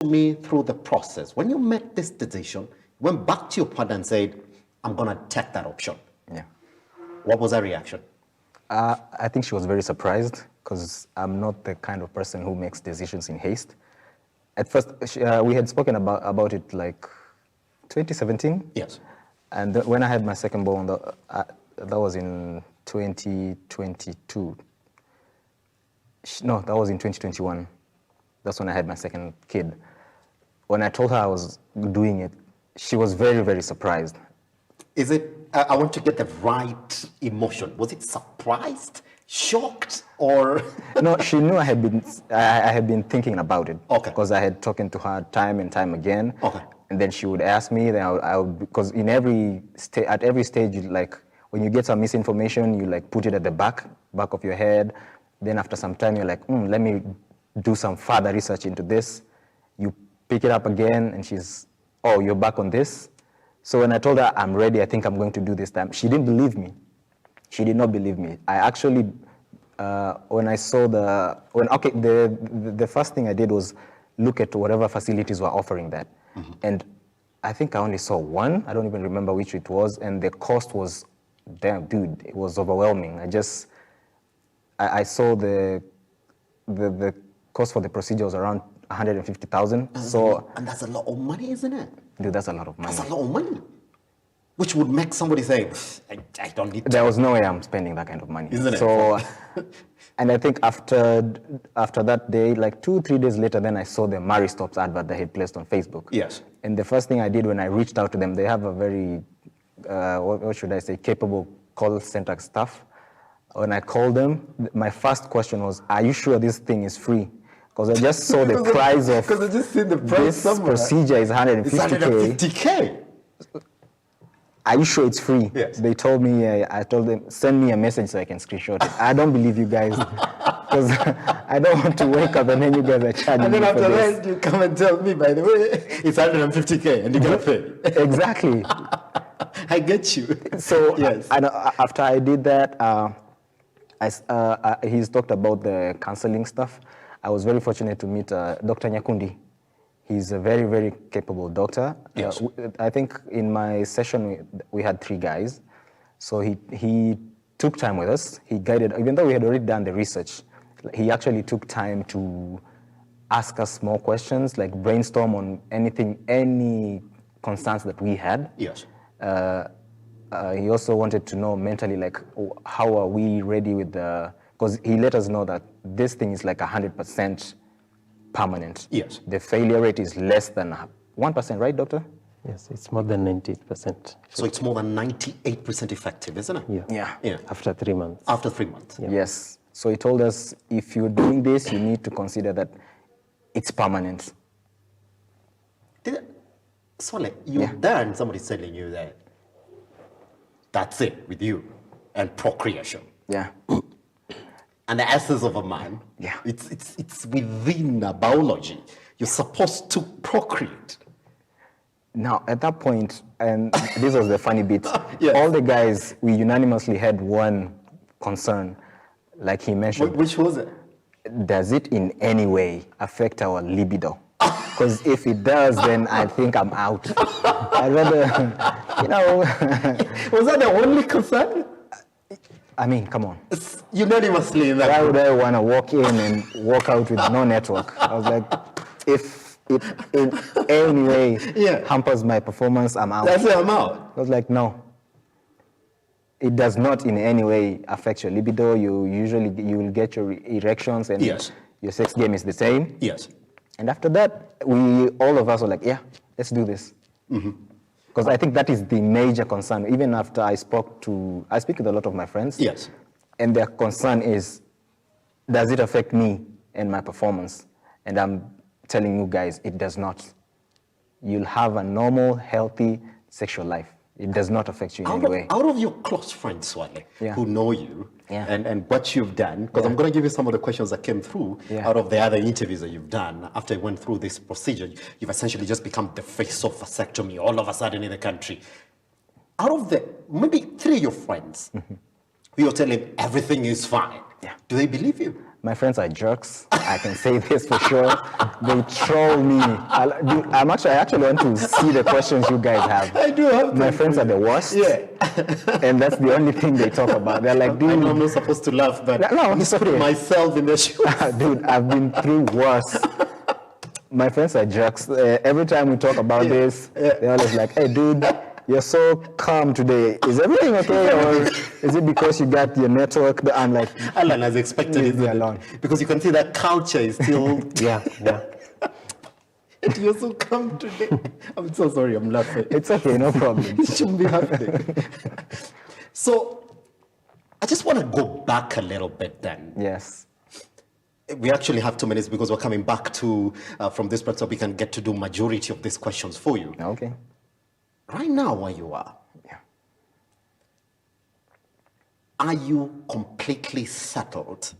me through the process. When you made this decision, you went back to your partner and said, I'm going to take that option. Yeah. What was her reaction? I think she was very surprised because I'm not the kind of person who makes decisions in haste. At first, we had spoken about it like 2017. Yes. And when I had my second born, that was in 2022. No, that was in 2021. That's when I had my second kid. When I told her I was doing it, she was very, very surprised. Is it, I want to get the right emotion. Was it surprised, shocked, or? No, she knew I had been thinking about it. Okay. Because I had talked to her time and time again. Okay. And then she would ask me, then I would, because in every at every stage, like when you get some misinformation, you like put it at the back of your head. Then after some time, you're like, let me do some further research into this. You pick it up again, and she's, oh, you're back on this. So when I told her I'm ready, I think I'm going to do this time, she didn't believe me. She did not believe me. I actually, when I saw the first thing I did was look at whatever facilities were offering that. Mm-hmm. And I think I only saw one. I don't even remember which it was. And the cost was, damn, dude, it was overwhelming. I saw the cost for the procedure was around 150,000. So, and that's a lot of money, isn't it? Dude, that's a lot of money. That's a lot of money. Which would make somebody say, I don't need to. There was no way I'm spending that kind of money. Isn't it? So, and I think after that day, like 2-3 days later, then I saw the Murray Stops advert they had placed on Facebook. Yes. And the first thing I did when I reached out to them, they have a very, what should I say, capable call center staff. When I called them, my first question was, are you sure this thing is free? Because I just saw the price of because I just seen the price this somewhere. procedure is 150K. It's 150K. Are you sure it's free? Yes. They told me, I told them, send me a message so I can screenshot it. I don't believe you guys, because I don't want to wake up and then you guys are charging And then me after for this. that, you come and tell me, by the way, it's 150K and you gotta pay. Exactly. I get you. So yes. After I did that, he's talked about the counseling stuff. I was very fortunate to meet Dr. Nyakundi. He's a very, very capable doctor. Yes. I think in my session, we had 3 guys. So he took time with us. He guided, even though we had already done the research, he actually took time to ask us more questions, like brainstorm on anything, any concerns that we had. Yes. He also wanted to know mentally, like, how are we ready with the, because he let us know that this thing is like 100% permanent. Yes. The failure rate is less than 1%, right, doctor? Yes, it's more than 98%. So it's more than 98% effective, isn't it? Yeah. Yeah. After 3 months. After 3 months. Yeah. Yes. So he told us, if you're doing this, you need to consider that it's permanent. Swale, you're there and somebody's telling you that that's it with you and procreation. Yeah. And the essence of a man, Yeah. it's within a biology. You're supposed to procreate. Now, at that point, and this was the funny bit, Yes. all the guys, we unanimously had one concern, like he mentioned. Which was it? Does it in any way affect our libido? Because if it does, then I think I'm out. I'd rather, Was that the only concern? I mean, come on. It's unanimously in that. Why would I want to walk in and walk out with no network? I was like, if it in any way hampers my performance, I'm out. That's it, I'm out. I was like, no. It does not in any way affect your libido. You will get your erections and Yes. your sex game is the same. Yes. And after that, all of us were like, yeah, let's do this. Because I think that is the major concern. Even after I speak with a lot of my friends. Yes. And their concern is, does it affect me and my performance? And I'm telling you guys, it does not. You'll have a normal, healthy sexual life. It does not affect you in any way. Out of your close friends, Swale, who know you and what you've done, because I'm going to give you some of the questions that came through out of the other interviews that you've done after you went through this procedure. You've essentially just become the face of vasectomy all of a sudden in the country. Out of the maybe 3 of your friends, who you're telling everything is fine, do they believe you? My friends are jerks. I can say this for sure. They troll me. I actually want to see the questions you guys have. I do have My friends are the worst. Yeah. And that's the only thing they talk about. They're like, dude. I know I'm not supposed to laugh, but no, I'm it's just putting okay. myself in their shoes. Dude, I've been through worse. My friends are jerks. Every time we talk about this, they're always like, hey, dude, you're so calm today. Is everything okay, or is it because you got your network? I'm like, Alan has expected it alone. Because you can see that culture is still... Yeah. You're so calm today. I'm so sorry, I'm laughing. It's okay, no problem. It shouldn't be happening. So, I just want to go back a little bit then. Yes. We actually have 2 minutes because we're coming back to, from this part, so we can get to do majority of these questions for you. Okay. Right now, where you are you completely settled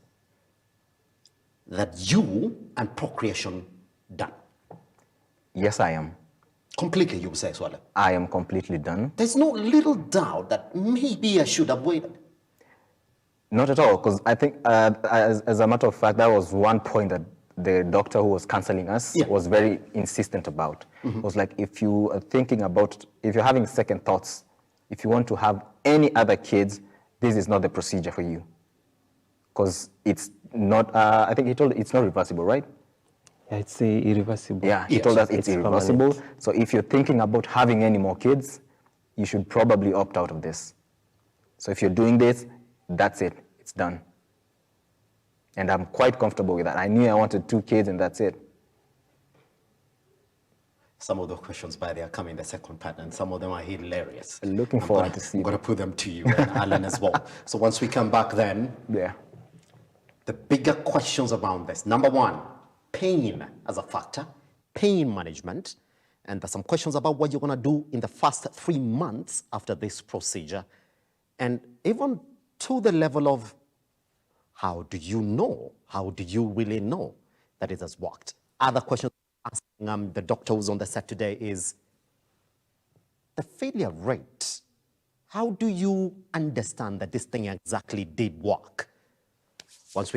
that you and procreation done? Yes, I am. Completely, you would say as well. I am completely done. There's no little doubt that maybe I should have waited. Not at all, because I think, as a matter of fact, that was one point that the doctor who was counseling us was very insistent about. It was like, if you are thinking about, if you're having second thoughts, if you want to have any other kids, this is not the procedure for you. Because it's not, I think he told it's not reversible, right? Yeah, it's irreversible. Yeah, he told us it's irreversible. Permanent. So if you're thinking about having any more kids, you should probably opt out of this. So if you're doing this, that's it, it's done. And I'm quite comfortable with that. I knew I wanted 2 kids and that's it. Some of the questions by there come in the second part, and some of them are hilarious. Looking forward to see I'm going to put them to you and Alan as well. So once we come back then, the bigger questions around this. Number 1, pain as a factor, pain management. And there's some questions about what you're going to do in the first 3 months after this procedure. And even to the level of how do you know? How do you really know that it has worked? Other questions asking the doctor who's on the set today is the failure rate. How do you understand that this thing exactly did work? Once we can